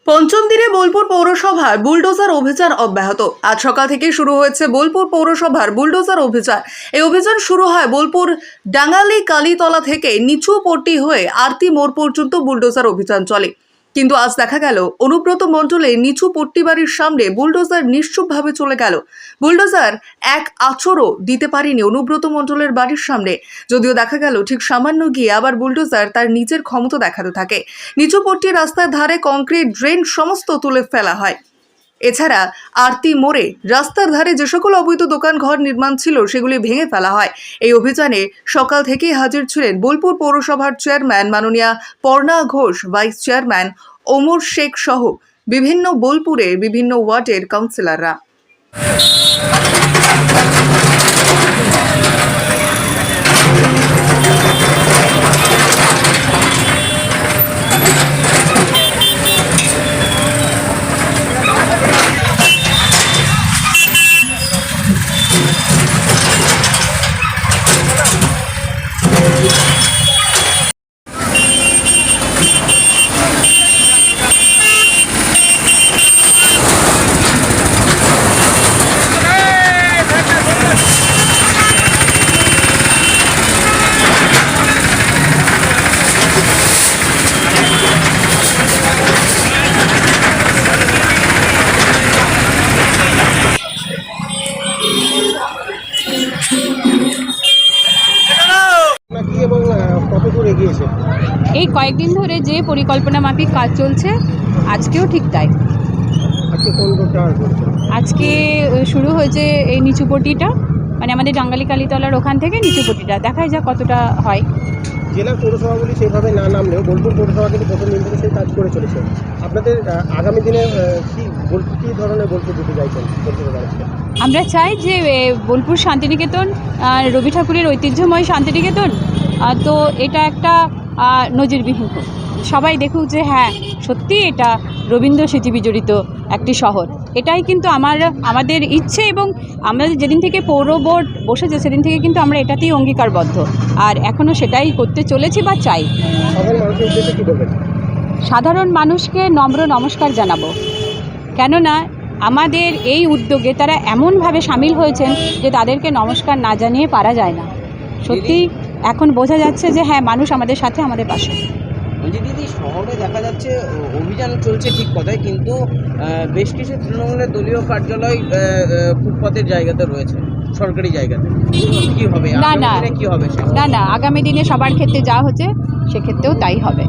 পঞ্চম দিনে বোলপুর পৌরসভার বুলডোজার অভিযান অব্যাহত। আজ সকাল থেকে শুরু হয়েছে বোলপুর পৌরসভার বুলডোজার অভিযান। এই অভিযান শুরু হয় বোলপুর ডাঙ্গালি কালীতলা থেকে নিচু পট্টি হয়ে আরতি মোড় পর্যন্ত বুলডোজার অভিযান চলে। কিন্তু আজ দেখা গেল অনুব্রত মণ্ডলে নিচু পট্টি বাড়ির সামনে বুলডোজার নিশ্চুপভাবে চলে গেল। বুলডোজার এক আঁচড়ও দিতে পারেনি অনুব্রত মণ্ডলের বাড়ির সামনে। যদিও দেখা গেল ঠিক সামান্য গিয়ে আবার বুলডোজার তার নিজের ক্ষমতা দেখাতে থাকে। নিচু পট্টি রাস্তার ধারে কংক্রিট ড্রেন সমস্ত তুলে ফেলা হয়। এছাড়া আরতি মোড়ে রাস্তার ধারে যে সকল অবৈধ দোকান ঘর নির্মাণ ছিল সেগুলি ভেঙে ফেলা হয়। এই অভিযানে সকাল থেকেই হাজির ছিলেন বোলপুর পৌরসভার চেয়ারম্যান মাননীয়া পর্ণা ঘোষ, ভাইস চেয়ারম্যান ওমর শেখ সহ বিভিন্ন বোলপুরের বিভিন্ন ওয়ার্ডের কাউন্সিলররা। নাকি এবং কত দূর এগিয়েছে? এই কয়েকদিন ধরে যে পরিকল্পনা মাফিক কাজ চলছে আজকেও ঠিক তাই। আজকে কোন রোডটা করছে? আজকে শুরু হয়েছে এই নিচুপটিটা, মানে আমাদের ডাঙ্গালি কালীতলার ওখান থেকে নিচুপটিটা, দেখাই যাক কতটা হয়। জেলার পৌরসভাগুলি সেভাবে না নামলেও বোলপুর পৌরসভা কিন্তু প্রথম দিন থেকে সেই কাজ করে চলেছে। আপনাদের আগামী দিনে কী ধরনের বোলপুর দিতে চাইছেন? আমরা চাই যে বোলপুর শান্তিনিকেতন রবি ঠাকুরের ঐতিহ্যময় শান্তিনিকেতন, তো এটা একটা নজিরবিহীন হোক। সবাই দেখুক যে হ্যাঁ সত্যি এটা রবীন্দ্র স্মৃতি বিজড়িত একটি শহর। এটাই কিন্তু আমাদের ইচ্ছে, এবং আমরা যেদিন থেকে পৌর বোর্ড বসেছে সেদিন থেকে কিন্তু আমরা এটাতেই অঙ্গীকারবদ্ধ, আর এখনও সেটাই করতে চলেছি বা চাই। সাধারণ মানুষকে নম্র নমস্কার জানাবো, কেননা আমাদের এই উদ্যোগে তারা এমনভাবে সামিল হয়েছেন যে তাদেরকে নমস্কার না জানিয়ে পারা যায় না। সত্যি এখন বোঝা যাচ্ছে যে হ্যাঁ মানুষ আমাদের সাথে, আমাদের পাশে। দিদি, শহরে দেখা যাচ্ছে অভিযান চলছে ঠিক কথাই, কিন্তু বেশ কিছু তৃণমূলের দলীয় কার্যালয় ফুটপাতের জায়গাতে রয়েছে, সরকারি জায়গাতে। কি হবে? না, আগামী দিনে সবার ক্ষেত্রে যা হচ্ছে সেক্ষেত্রেও তাই হবে।